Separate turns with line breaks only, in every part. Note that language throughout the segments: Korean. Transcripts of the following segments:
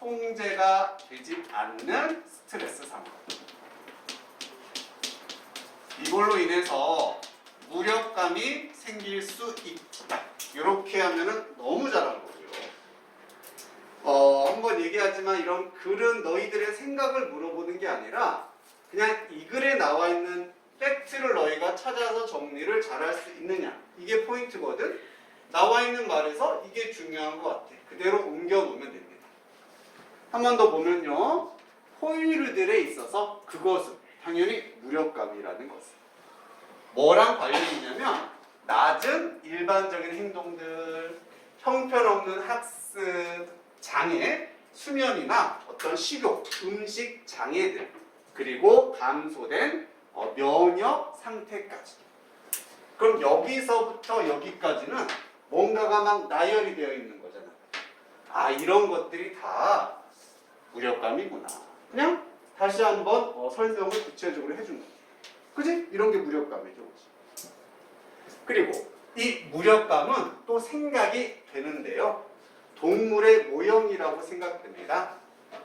통제가 되지 않는 스트레스 상황. 이걸로 인해서 무력감이 생길 수 있다. 이렇게 하면은 너무 잘한 거고요. 한번 얘기하지만 이런 글은 너희들의 생각을 물어보는 게 아니라 그냥 이 글에 나와 있는 팩트를 너희가 찾아서 정리를 잘할 수 있느냐. 이게 포인트거든. 나와 있는 말에서 이게 중요한 것 같아. 그대로 옮겨 놓으면 됩니다. 한 번 더 보면요. 포유류들에 있어서 그것은 당연히 무력감이라는 것은 뭐랑 관련이 있냐면 낮은 일반적인 행동들, 형편없는 학습, 장애, 수면이나 어떤 식욕, 음식 장애들, 그리고 감소된 면역 상태까지. 그럼 여기서부터 여기까지는 뭔가가 막 나열이 되어 있는 거잖아. 아, 이런 것들이 다 무력감이구나. 그냥 다시 한번 설명을 구체적으로 해준 거지. 그지? 이런 게 무력감이죠. 그리고 이 무력감은 또 생각이 되는데요. 동물의 모형이라고 생각됩니다.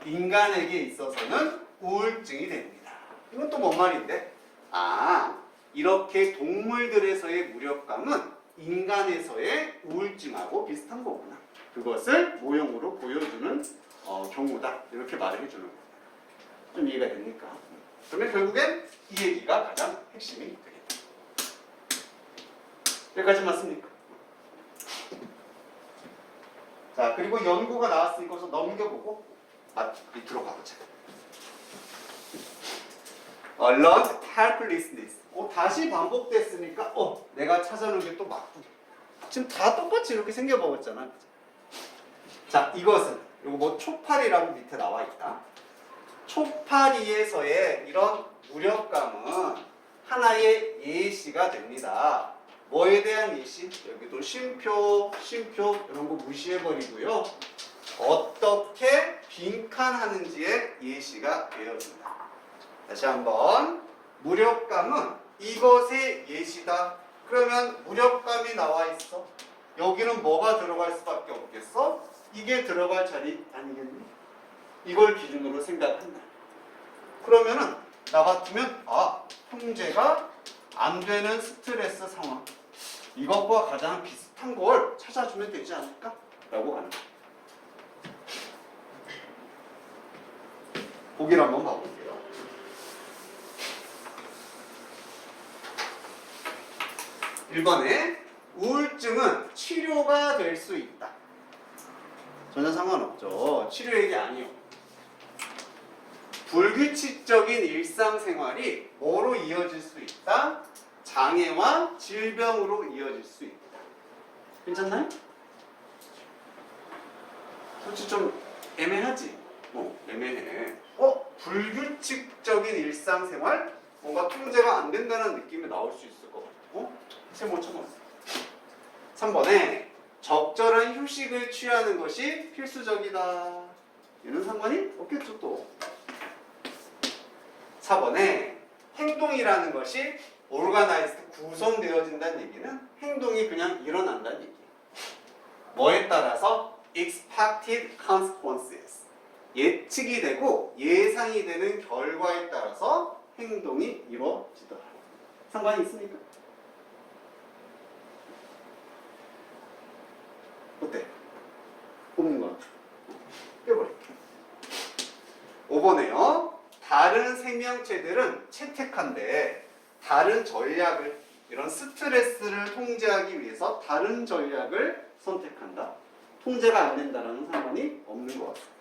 인간에게 있어서는 우울증이 됩니다. 이건 또 뭔 말인데? 아, 이렇게 동물들에서의 무력감은 인간에서의 우울증하고 비슷한 거구나. 그것을 모형으로 보여주는 경우다. 이렇게 말을 해주는 겁니다. 좀 이해가 됩니까? 그러면 결국엔 이 얘기가 가장 핵심이 되겠다. 여기까지 맞습니까? 자, 그리고 연구가 나왔으니까 우선 넘겨보고 밑으로 가보자. Learned helplessness. 다시 반복됐으니까 내가 찾아놓은 게 또 맞고. 지금 다 똑같이 이렇게 생겨버렸잖아. 자, 이것은 이거 뭐 초파리라고 밑에 나와 있다. 초파리에서의 이런 무력감은 하나의 예시가 됩니다. 뭐에 대한 예시? 여기도 쉼표 이런 거 무시해버리고요. 어떻게 빈칸하는지의 예시가 되어진다. 다시 한번 무력감은 이것의 예시다. 그러면 무력감이 나와 있어. 여기는 뭐가 들어갈 수밖에 없겠어? 이게 들어갈 자리 아니겠니? 이걸 기준으로 생각한다. 그러면은 나 같으면 통제가 안 되는 스트레스 상황, 이것과 가장 비슷한 걸 찾아주면 되지 않을까? 라고 하는 거예요. 보기를 한번 봐볼게요. 1번에 우울증은 치료가 될 수 있다. 전혀 상관없죠. 치료 얘기 아니요. 불규칙적인 일상생활이 뭐로 이어질 수 있다? 장애와 질병으로 이어질 수 있다. 괜찮나요? 솔직히 좀 애매하지? 애매해. 불규칙적인 일상생활? 뭔가 통제가 안 된다는 느낌이 나올 수 있을 것 같고. 세모처럼. 3번에 적절한 휴식을 취하는 것이 필수적이다. 이런 상관이 없겠죠 또. 4번에 행동이라는 것이 organized, 구성되어진다는 얘기는 행동이 그냥 일어난다는 얘기예요. 뭐에 따라서? expected consequences. 예측이 되고 예상이 되는 결과에 따라서 행동이 이루어지더라. 상관이 있습니까? 어때? 없는 것 같아. 빼버릴게. 5번에요. 다른 생명체들은 채택한데 다른 전략을, 이런 스트레스를 통제하기 위해서 다른 전략을 선택한다. 통제가 안 된다라는 상관이 없는 것 같습니다.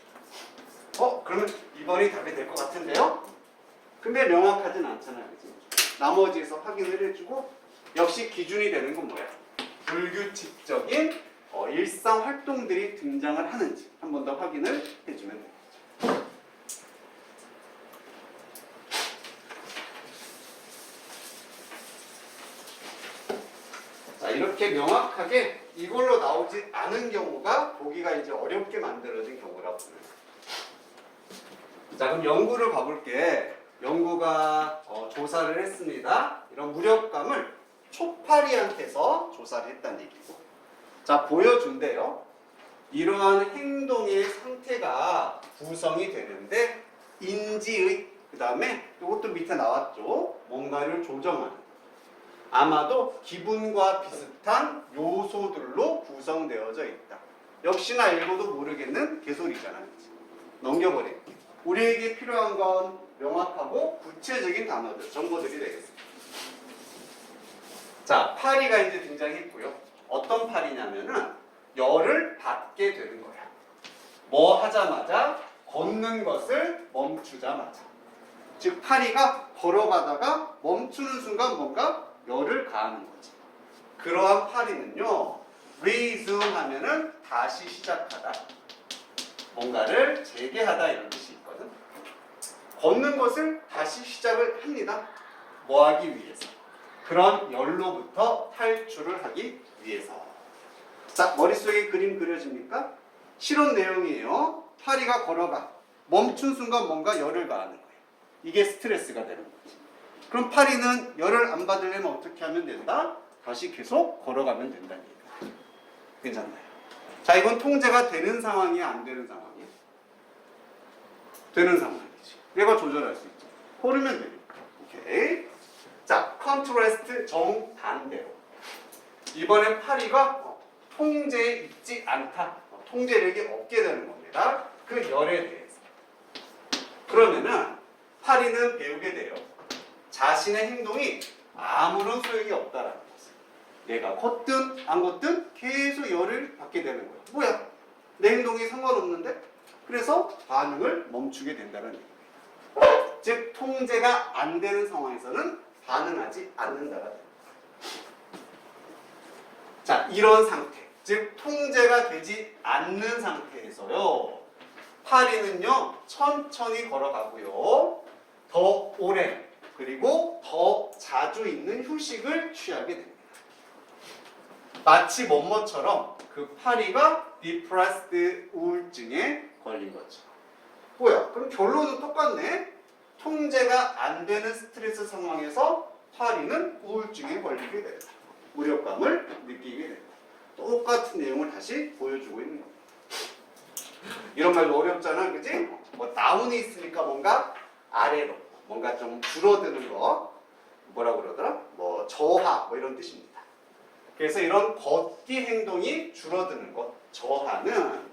그러면 2번이 답이 될 것 같은데요? 근데 명확하진 않잖아요. 그치? 나머지에서 확인을 해주고, 역시 기준이 되는 건 뭐야? 불규칙적인 일상 활동들이 등장을 하는지 한 번 더 확인을 해주면 됩니다. 자, 이렇게 명확하게 이걸로 나오지 않은 경우가 보기가 이제 어렵게 만들어진 경우라고 보는 거예요. 자, 그럼 연구를 봐볼게. 연구가 조사를 했습니다. 이런 무력감을 초파리한테서 조사를 했다는 얘기고, 자, 보여준대요. 이러한 행동의 상태가 구성이 되는데 인지의 그 다음에 이것도 밑에 나왔죠. 뭔가를 조정하는 아마도 기분과 비슷한 요소들로 구성되어져 있다. 역시나 읽어도 모르겠는 개소리잖아요. 넘겨버릴게요. 우리에게 필요한 건 명확하고 구체적인 단어들, 정보들이 되겠습니다. 자, 파리가 이제 등장했고요. 어떤 파리냐면은 열을 받게 되는 거야. 뭐 하자마자 걷는 것을 멈추자마자. 즉 파리가 걸어가다가 멈추는 순간 뭔가 열을 가하는 거지. 그러한 파리는요. resume 하면은 다시 시작하다. 뭔가를 재개하다 이런 뜻이 있거든. 걷는 것을 다시 시작을 합니다. 뭐 하기 위해서? 그런 열로부터 탈출을 하기 위해서. 자, 머릿속에 그림 그려집니까? 실험 내용이에요. 파리가 걸어가. 멈춘 순간 뭔가 열을 가하는 거예요. 이게 스트레스가 되는 거지. 그럼 파리는 열을 안 받으려면 어떻게 하면 된다? 다시 계속 걸어가면 된다는 얘기예요. 괜찮나요? 자, 이건 통제가 되는 상황이야, 안 되는 상황이야? 되는 상황이지. 얘가 조절할 수 있죠. 걸으면 되니까. 오케이. 자, 컨트라스트 정반대로. 이번엔 파리가 통제에 있지 않다. 통제력이 없게 되는 겁니다. 그 열에 대해서. 그러면은 파리는 배우게 돼요. 자신의 행동이 아무런 소용이 없다라는 것을. 내가 걷든 안 걷든 계속 열을 받게 되는 거야. 뭐야? 내 행동이 상관없는데? 그래서 반응을 멈추게 된다는 얘기예요. 즉 통제가 안 되는 상황에서는 반응하지 않는다가 됩니다. 자, 이런 상태, 즉 통제가 되지 않는 상태에서요. 파리는요 천천히 걸어가고요. 더 오래 그리고 더 자주 있는 휴식을 취하게 됩니다. 마치 뭐뭐처럼 그 파리가 디프레스드 우울증에 걸린 거죠. 뭐야? 그럼 결론은 똑같네. 통제가 안 되는 스트레스 상황에서 파리는 우울증에 걸리게 된다. 무력감을 느끼게 된다. 똑같은 내용을 다시 보여주고 있는 겁니다. 이런 말도 어렵잖아, 그지? 뭐 다운이 있으니까 뭔가 아래로, 뭔가 좀 줄어드는 거, 뭐라 그러더라? 뭐 저하, 뭐 이런 뜻입니다. 그래서 이런 걷기 행동이 줄어드는 것, 저하는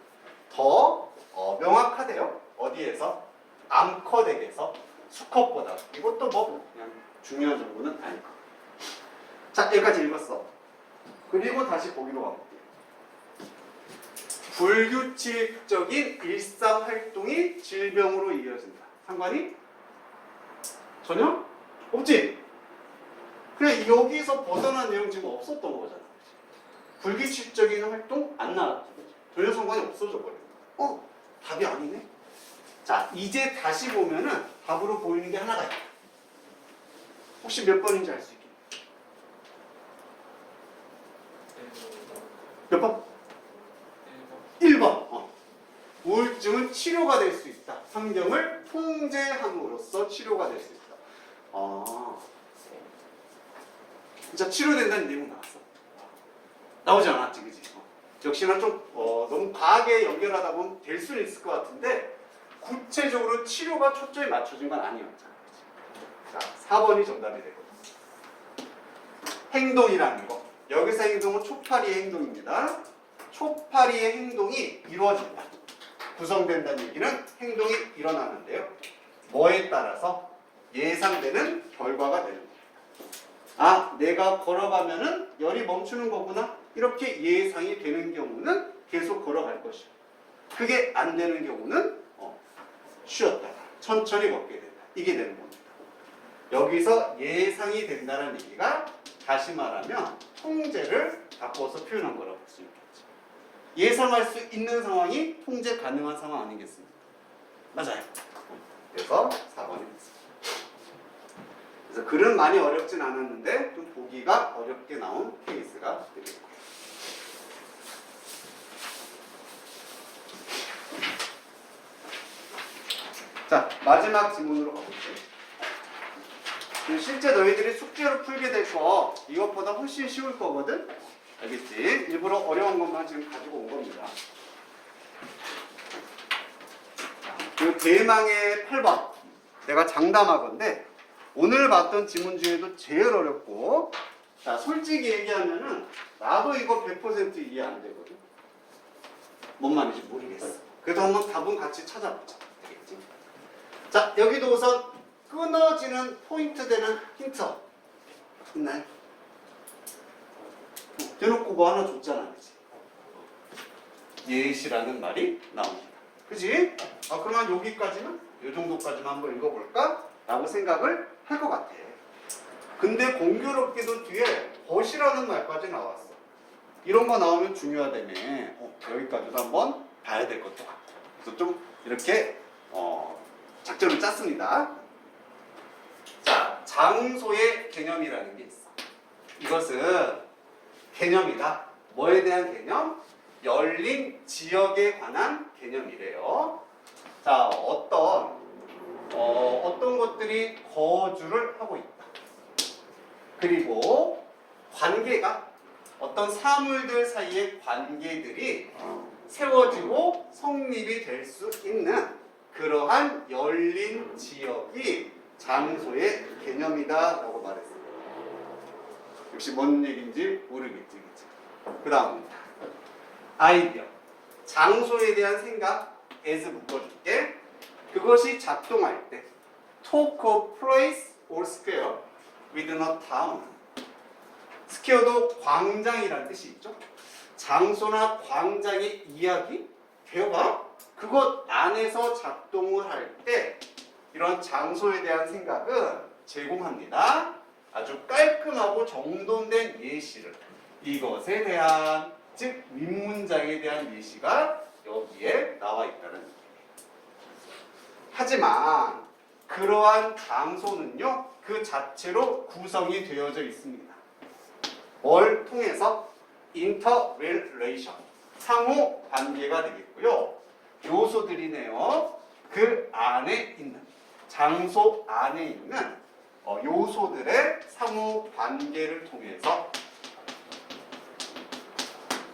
더 명확하대요. 어디에서? 암컷에게서 수컷보다. 이것도 뭐 그냥 중요한 정보는 아닐 거예요. 자, 여기까지 읽었어. 그리고 다시 보기로 가볼게요. 불규칙적인 일상 활동이 질병으로 이어진다. 상관이? 전혀? 없지? 그냥 여기서 벗어난 내용 지금 없었던 거잖아. 불규칙적인 활동 안 나왔지. 전혀 상관이 없어져 버려. 답이 아니네. 자, 이제 다시 보면은 답으로 보이는 게 하나가 있다. 혹시 몇 번인지 알 수 있겠니? 몇 번? 1번. 우울증은 치료가 될 수 있다. 환경을 통제함으로써 치료가 될 수 있다. 진짜 치료된다는 내용 나왔어. 나오지 않았지, 그지? 역시나 좀 너무 과하게 연결하다 보면 될 수는 있을 것 같은데 구체적으로 치료가 초점이 맞춰진 건 아니었잖아. 자, 4번이 정답이 되거든. 행동이라는 거. 여기서 행동은 초파리의 행동입니다. 초파리의 행동이 이루어진다. 구성된다는 얘기는 행동이 일어나는데요. 뭐에 따라서? 예상되는 결과가 되는 겁니다. 아, 내가 걸어가면은 열이 멈추는 거구나. 이렇게 예상이 되는 경우는 계속 걸어갈 것이고, 그게 안 되는 경우는 쉬었다가 천천히 걷게 된다. 이게 되는 겁니다. 여기서 예상이 된다는 얘기가 다시 말하면 통제를 바꿔서 표현한 거라고 볼 수 있겠죠. 예상할 수 있는 상황이 통제 가능한 상황 아니겠습니까? 맞아요. 그래서 4번이 됐습니다. 그래서 글은 많이 어렵진 않았는데 좀 보기가 어렵게 나온 케이스가 되겠고. 자, 마지막 지문으로 가볼게요. 실제 너희들이 숙제로 풀게 될 거 이것보다 훨씬 쉬울 거거든? 알겠지? 일부러 어려운 것만 지금 가지고 온 겁니다. 자, 그 대망의 8번. 내가 장담하건데 오늘 봤던 지문 중에도 제일 어렵고, 자, 솔직히 얘기하면은 나도 이거 100% 이해 안 되거든. 뭔 말인지 모르겠어. 그래도 한번 답은 같이 찾아보자. 되겠지? 자, 여기도 우선 끊어지는 포인트 되는 힌트 있나요? 대놓고 뭐 하나 줬잖아, 그치? 예시라는 말이 나옵니다. 그치? 그러면 여기까지는, 이 정도까지만 한번 읽어볼까? 라고 생각을 할 것 같아. 근데 공교롭게도 뒤에 벗이라는 말까지 나왔어. 이런 거 나오면 중요하다며. 여기까지도 한번 봐야 될 것도 같아. 그래서 좀 이렇게 작전을 짰습니다. 자, 장소의 개념이라는 게 있어. 이것은 개념이다. 뭐에 대한 개념? 열린 지역에 관한 개념이래요. 자, 어떤 것들이 거주를 하고 있다. 그리고 관계가, 어떤 사물들 사이의 관계들이 세워지고 성립이 될 수 있는 그러한 열린 지역이 장소의 개념이다 라고 말했습니다. 역시 뭔 얘기인지 모르겠지, 그치? 그 다음입니다. 아이디어. 장소에 대한 생각, as 묶어줄게. 그것이 작동할 때 talk of place or square within a town. 스퀘어도 광장이라는 뜻이 있죠. 장소나 광장의 이야기, 대화, 그것 안에서 작동을 할 때 이런 장소에 대한 생각은 제공합니다. 아주 깔끔하고 정돈된 예시를, 이것에 대한, 즉 윗문장에 대한 예시가 여기에 나와 있다는 얘기예요. 하지만 그러한 장소는요, 그 자체로 구성이 되어져 있습니다. 뭘 통해서? interrelation, 상호 관계가 되겠고요. 요소들이네요. 그 안에 있는, 장소 안에 있는 요소들의 상호 관계를 통해서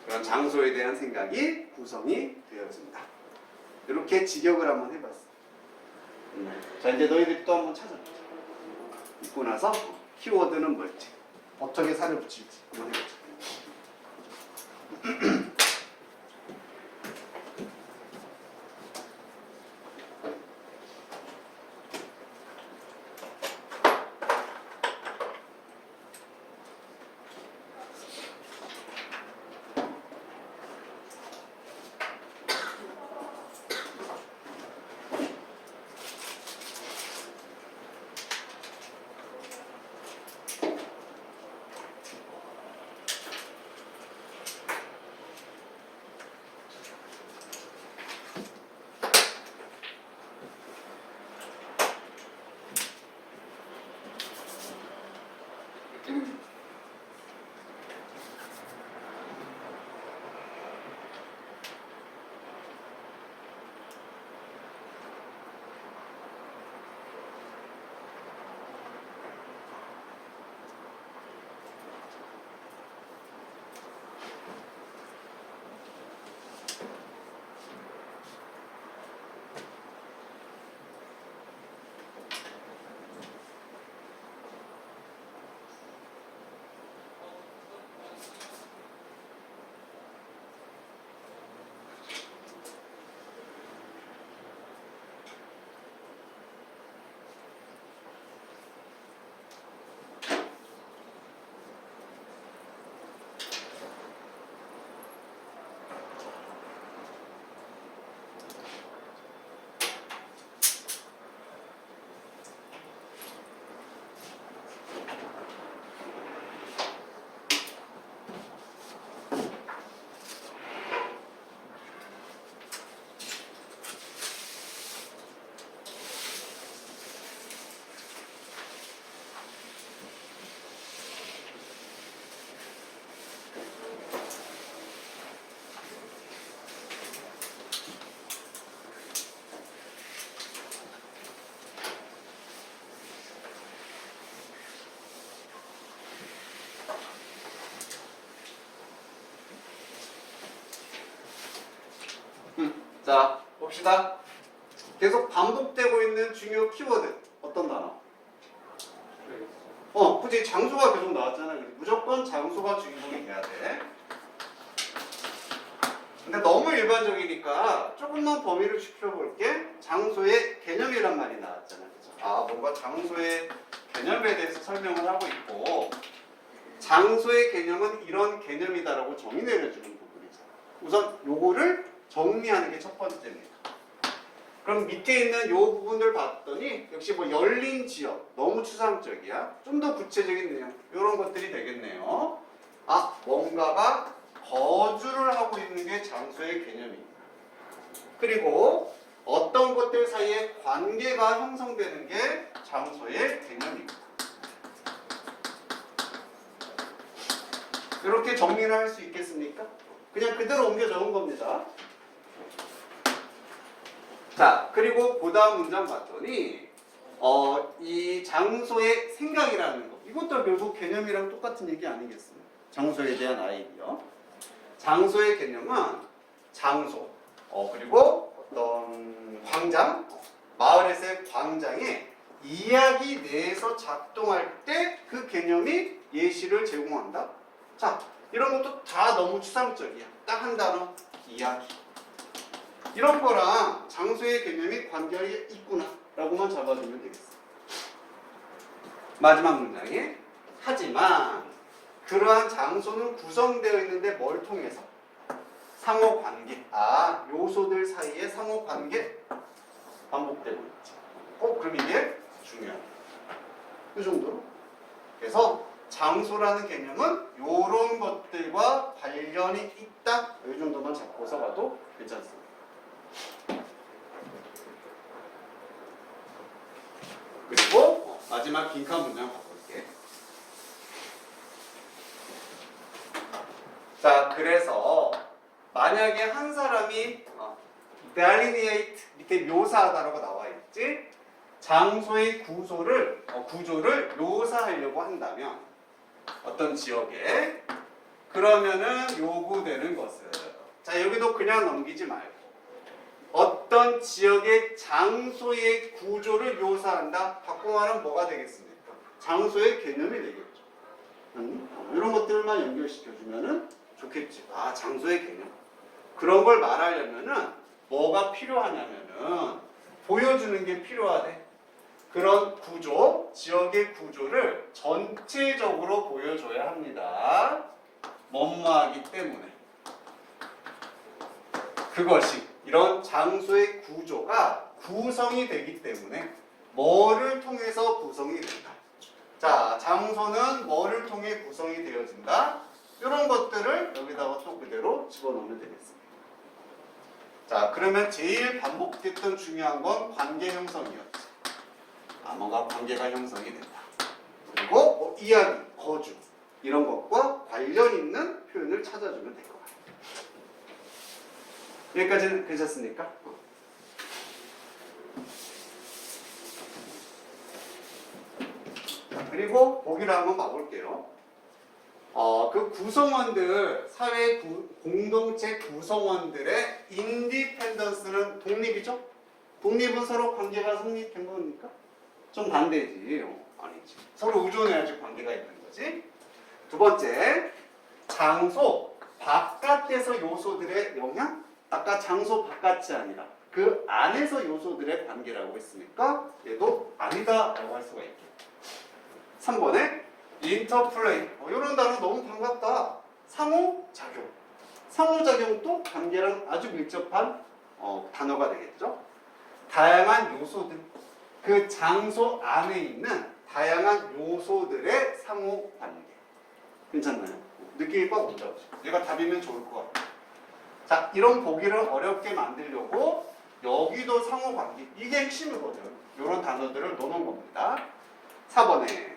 그런 장소에 대한 생각이 구성이 되어진다. 이렇게 직역을 한번 해봤어. 자, 이제 너희들이 또 한번 찾아보자. 읽고 나서 키워드는 뭘지, 어떻게 살을 붙일지 한번 해보자. 자, 봅시다. 계속 반복되고 있는 중요 키워드 어떤 단어? 굳이 장소가 계속 나왔잖아요. 무조건 장소가 주인공이 돼야 돼. 근데 너무 일반적이니까 조금만 범위를 좁혀볼게. 장소의 개념이란 말이 나왔잖아요. 그죠? 뭔가 장소의 개념에 대해서 설명을 하고 있고, 장소의 개념은 이런 개념이다라고 정의 내려주는 부분이죠. 우선 요거를 정리하는 게 첫 번째입니다. 그럼 밑에 있는 요 부분들 봤더니 역시 뭐 열린 지역, 너무 추상적이야. 좀 더 구체적인 내용, 이런 것들이 되겠네요. 뭔가가 거주를 하고 있는 게 장소의 개념입니다. 그리고 어떤 것들 사이에 관계가 형성되는 게 장소의 개념입니다. 이렇게 정리를 할 수 있겠습니까? 그냥 그대로 옮겨 적은 겁니다. 자, 그리고 그 다음 문장 봤더니 이 장소의 생각이라는 거, 이것도 결국 개념이랑 똑같은 얘기 아니겠습니까? 장소에 대한 아이디어. 장소의 개념은 장소, 그리고 어떤 광장, 마을에서의 광장에 이야기 내에서 작동할 때 그 개념이 예시를 제공한다. 자, 이런 것도 다 너무 추상적이야. 딱 한 단어, 이야기. 이런 거랑 장소의 개념이 관계가 있구나 라고만 잡아주면 되겠어. 마지막 문장에 하지만 그러한 장소는 구성되어 있는데 뭘 통해서? 상호관계. 요소들 사이의 상호관계 반복되고 있지. 그럼 이게 중요하다. 이 정도로. 그래서 장소라는 개념은 요런 것들과 관련이 있다. 이 정도만 잡고서 가도 괜찮습니다. 그리고 마지막 빈칸 문장 바꿀게. 자, 그래서 만약에 한 사람이 delineate 밑에 묘사하다라고 나와 있지. 장소의 구조를 묘사하려고 한다면 어떤 지역에 그러면은 요구되는 것은, 자, 여기도 그냥 넘기지 말고 어떤 지역의 장소의 구조를 묘사한다. 바꾸면 뭐가 되겠습니까? 장소의 개념이 되겠죠. 이런 것들만 연결시켜주면은 좋겠지. 장소의 개념. 그런 걸 말하려면은 뭐가 필요하냐면은 보여주는 게 필요하대. 그런 구조, 지역의 구조를 전체적으로 보여줘야 합니다. 뭐뭐하기 때문에. 그것이 이런 장소의 구조가 구성이 되기 때문에 뭐를 통해서 구성이 된다. 자, 장소는 뭐를 통해 구성이 되어진다. 이런 것들을 여기다가 또 그대로 집어넣으면 되겠습니다. 자, 그러면 제일 반복됐던 중요한 건 관계 형성이었지. 뭔가 관계가 형성이 된다. 그리고 이야기, 거주 이런 것과 관련 있는 표현을 찾아주면 될 것 같아요. 여기까지는 괜찮습니까? 자, 그리고 보기를 한번 봐볼게요. 그 구성원들, 사회 공동체 구성원들의 인디펜던스는 독립이죠? 독립은 서로 관계가 성립된 겁니까? 좀 반대지. 아니지. 서로 의존해야지 관계가 있는 거지. 두 번째, 장소 바깥에서 요소들의 영향? 아까 장소 바깥이 아니라 그 안에서 요소들의 관계라고 했으니까 얘도 아니다라고 할 수가 있겠죠. 3번에 인터플레이. 이런 단어 너무 반갑다. 상호작용. 상호작용도 관계랑 아주 밀접한 단어가 되겠죠. 다양한 요소들. 그 장소 안에 있는 다양한 요소들의 상호관계. 괜찮나요? 느낌이 꽉 온다고. 얘가 답이면 좋을 것 같아요. 자, 이런 보기를 어렵게 만들려고 여기도 상호관계. 이게 핵심이거든. 이런 단어들을 넣어놓은 겁니다. 4번에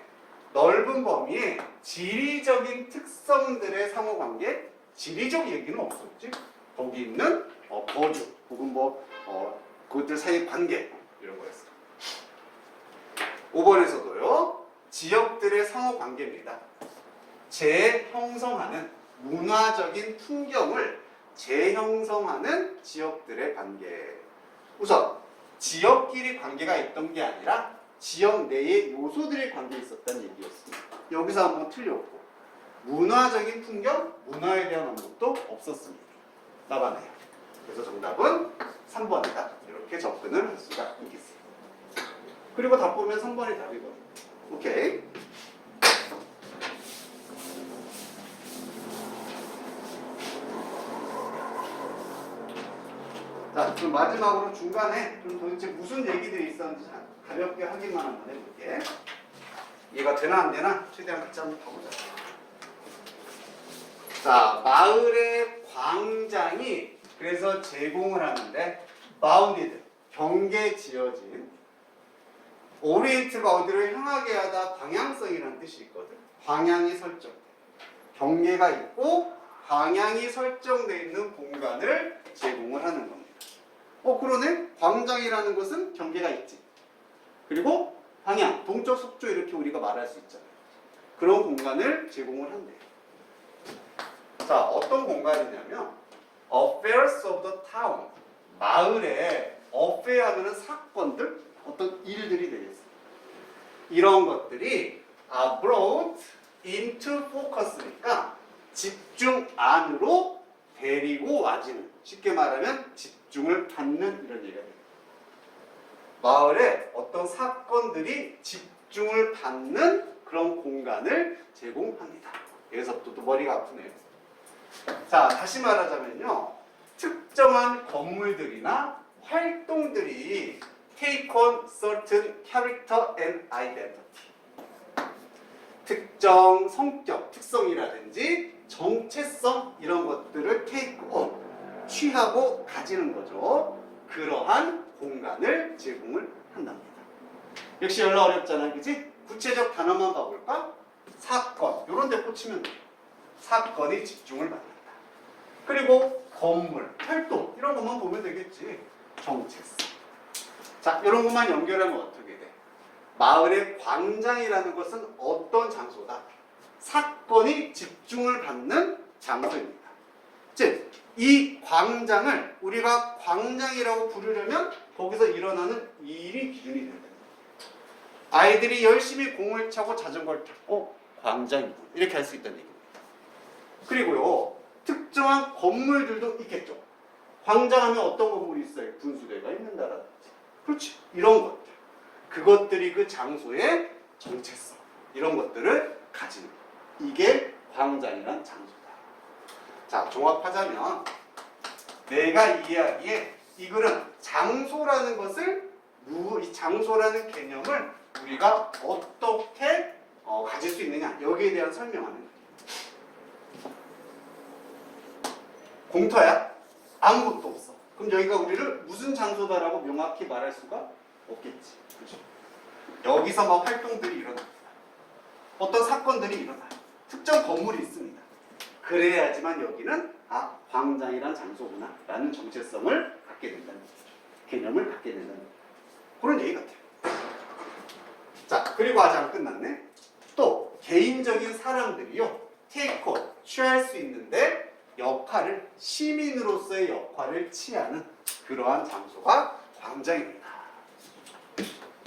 넓은 범위에 지리적인 특성들의 상호관계. 지리적 얘기는 없었지. 거기 있는 거주 혹은 그것들 사이의 관계 이런 거였어. 5번에서도요. 지역들의 상호관계입니다. 재형성하는 문화적인 풍경을 재형성하는 지역들의 관계. 우선 지역끼리 관계가 있던 게 아니라 지역 내에 요소들이 관계 있었다는 얘기였습니다. 여기서 한번 틀렸고 문화적인 풍경, 문화에 대한 언급도 없었습니다. 나가네요. 그래서 정답은 3번이다. 이렇게 접근을 할 수가 있겠어요. 그리고 답 보면 3번이 답이거든요. 오케이. 자, 그럼 마지막으로 중간에 좀 도대체 무슨 얘기들이 있었는지 가볍게 확인만 한번 해볼게. 이해가 되나 안 되나? 최대한 같이 한번 봐보자. 자, 마을의 광장이 그래서 제공을 하는데 bounded, 경계 지어진 오리엔트가 어디를 향하게 하다 방향성이라는 뜻이 있거든. 방향이 설정. 경계가 있고 방향이 설정되어 있는 공간을 제공을 하는 겁니다. 그러네? 광장이라는 것은 경계가 있지. 그리고 방향, 동쪽, 서쪽 이렇게 우리가 말할 수 있잖아요. 그런 공간을 제공을 한대요. 자, 어떤 공간이냐면 Affairs of the Town. 마을에 affair 하면은 사건들, 어떤 일들이 되겠어요. 이런 것들이 are brought into focus니까 집중 안으로 데리고 와지는, 쉽게 말하면 집중을 받는 이런 얘기가 돼요. 마을에 어떤 사건들이 집중을 받는 그런 공간을 제공합니다. 여기서부터 또 머리가 아프네요. 자, 다시 말하자면요. 특정한 건물들이나 활동들이 take on certain character and identity. 특정 성격, 특성이라든지 정체성 이런 것들을 take on, 취하고 가지는 거죠. 그러한 공간을 제공을 한답니다. 역시 연락 어렵잖아, 그치? 구체적 단어만 봐볼까? 사건, 이런 데 꽂히면 돼요. 사건이 집중을 받는다. 그리고 건물, 활동 이런 것만 보면 되겠지. 정체성. 자, 이런 것만 연결하면 어떻게 돼? 마을의 광장이라는 것은 어떤 장소다? 사건이 집중을 받는 장소입니다. 즉, 이 광장을 우리가 광장이라고 부르려면 거기서 일어나는 일이 기준이 된다. 아이들이 열심히 공을 차고 자전거를 타고 광장이고 이렇게 할 수 있다는 얘기입니다. 그리고요, 특정한 건물들도 있겠죠. 광장하면 어떤 건물이 있어요? 분수대가 있는다라든지. 그렇지. 이런 것들. 그것들이 그 장소의 정체성. 이런 것들을 가지는 것. 이게 광장이란 장소다. 자, 종합하자면 내가 이해하기에 이 글은 장소라는 것을, 이 장소라는 개념을 우리가 어떻게 가질 수 있느냐, 여기에 대한 설명하는 거예요. 공터야? 아무것도 없어. 그럼 여기가 우리를 무슨 장소다라고 명확히 말할 수가 없겠지. 그렇죠? 여기서 막 활동들이 일어납니다. 어떤 사건들이 일어나요. 특정 건물이 있습니다. 그래야지만 여기는 광장이란 장소구나 라는 정체성을 갖게 된다는 거죠. 개념을 갖게 된다는 거죠. 그런 얘기 같아요. 자, 그리고 아직 안 끝났네. 또 개인적인 사람들이요, 테이크온, 취할 수 있는데 역할을, 시민으로서의 역할을 취하는 그러한 장소가 광장입니다.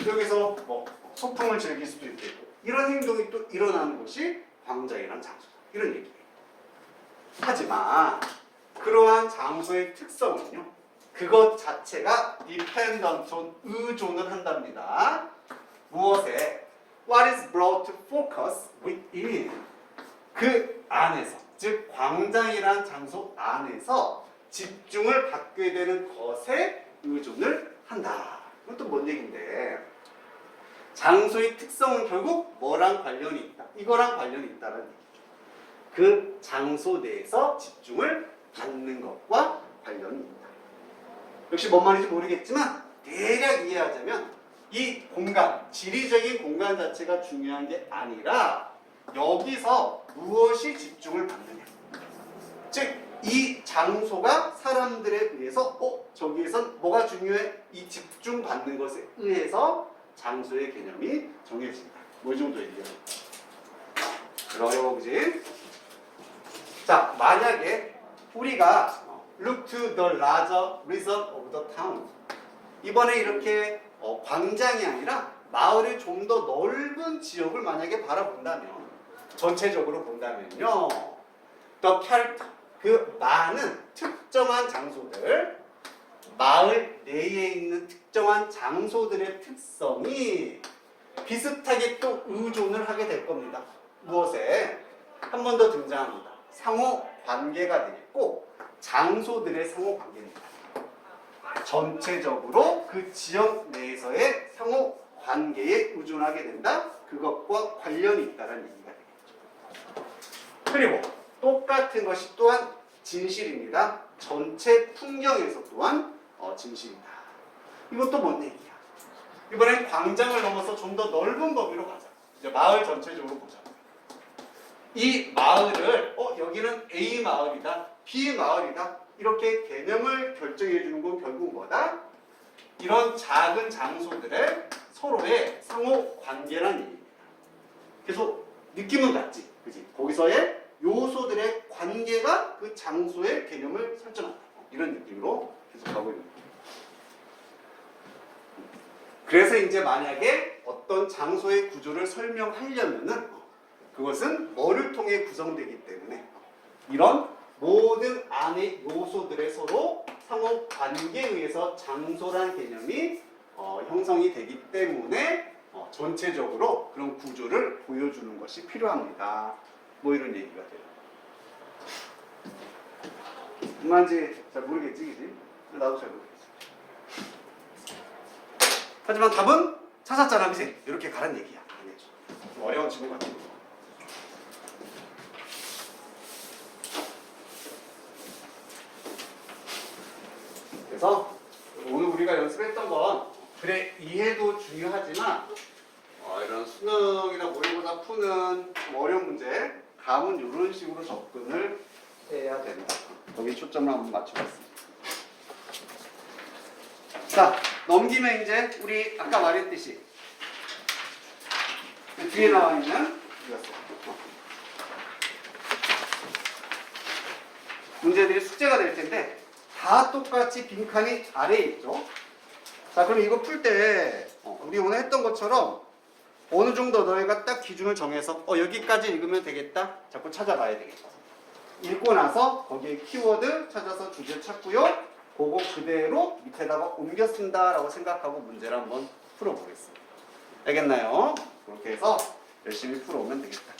여기서 뭐 소풍을 즐길 수도 있겠고 이런 행동이 또 일어나는 곳이 광장이라는 장소다. 이런 얘기예요. 하지만 그러한 장소의 특성은요, 그것 자체가 dependent on, 의존을 한답니다. 무엇에? What is brought to focus within. 그 안에서, 즉 광장이란 장소 안에서 집중을 받게 되는 것에 의존을 한다. 이것도 뭔 얘기인데, 장소의 특성은 결국 뭐랑 관련이 있다? 이거랑 관련이 있다는 얘기죠. 그 장소 내에서 집중을 받는 것과 관련이 있다. 역시 뭔 말인지 모르겠지만 대략 이해하자면 이 공간, 지리적인 공간 자체가 중요한 게 아니라 여기서 무엇이 집중을 받느냐. 즉, 이 장소가 사람들에 의해서 저기에선 뭐가 중요해? 이 집중받는 것에 의해서 장소의 개념이 정해진다. 뭐 이 정도 얘기해요. 어려워, 그지? 자, 만약에 우리가 look to the larger reason of the town, 이번에 이렇게 광장이 아니라 마을의 좀 더 넓은 지역을 만약에 바라본다면, 전체적으로 본다면요, 더 캐릭터, 그 많은 특정한 장소들, 마을 내에 있는 특정한 장소들의 특성이 비슷하게 또 의존을 하게 될 겁니다. 무엇에? 한 번 더 등장합니다. 상호 관계가 되겠고, 장소들의 상호 관계입니다. 전체적으로 그 지역 내에서의 상호 관계에 의존하게 된다. 그것과 관련이 있다는 얘기가 되겠죠. 그리고 똑같은 것이 또한 진실입니다. 전체 풍경에서 또한 진실이다. 이것도 뭔 얘기야? 이번엔 광장을 넘어서 좀 더 넓은 범위로 가자. 이제 마을 전체적으로 보자. 이 마을을 여기는 A 마을이다, B 마을이다, 이렇게 개념을 결정해 주는 건 결국 뭐다? 이런 작은 장소들의 서로의 상호 관계란 얘기입니다. 계속 느낌은 같지, 그지? 거기서의 요소들의 관계가 그 장소의 개념을 설정한다. 이런 느낌으로 계속 가고 있는 거예요. 그래서 이제 만약에 어떤 장소의 구조를 설명하려면은 그것은 뭐를 통해 구성되기 때문에 이런 모든 안의 요소들의 서로 상호 관계에 의해서 장소란 개념이 형성이 되기 때문에 전체적으로 그런 구조를 보여주는 것이 필요합니다. 뭐 이런 얘기가 돼요. 뭔지 잘 모르겠지, 그지? 나도 잘 모르겠지. 하지만 답은 찾았잖아, 그지? 이렇게 가란 얘기야. 좀 어려운 질문 같은 거. 그래서 오늘 우리가 연습했던 건, 그래, 이해도 중요하지만 이런 수능이나 모의고사 푸는 좀 어려운 문제, 감은 이런 식으로 접근을 해야 된다. 여기 초점을 한번 맞춰봤습니다. 자, 넘기면 이제 우리 아까 말했듯이 뒤에 나와 있는 문제들이 숙제가 될 텐데 다 똑같이 빈칸이 아래에 있죠. 자, 그럼 이거 풀 때 우리 오늘 했던 것처럼 어느 정도 너희가 딱 기준을 정해서 여기까지 읽으면 되겠다. 자꾸 찾아봐야 되겠다. 읽고 나서 거기에 키워드 찾아서 주제 찾고요. 그거 그대로 밑에다가 옮겨 쓴다라고 생각하고 문제를 한번 풀어보겠습니다. 알겠나요? 그렇게 해서 열심히 풀어오면 되겠다.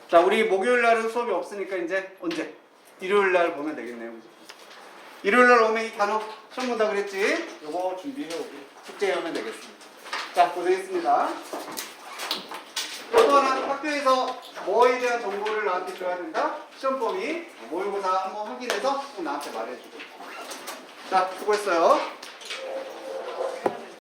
자, 우리 목요일 날은 수업이 없으니까 이제 언제? 일요일 날 보면 되겠네요. 일요일 날 오면 이 단어 시험 본다 그랬지? 요거 준비해오고 숙제해오면 되겠습니다. 자, 고생했습니다. 또 하나, 학교에서 뭐에 대한 정보를 나한테 줘야 된다? 시험 범위, 모의고사 한번 확인해서 꼭 나한테 말해주고. 자, 수고했어요.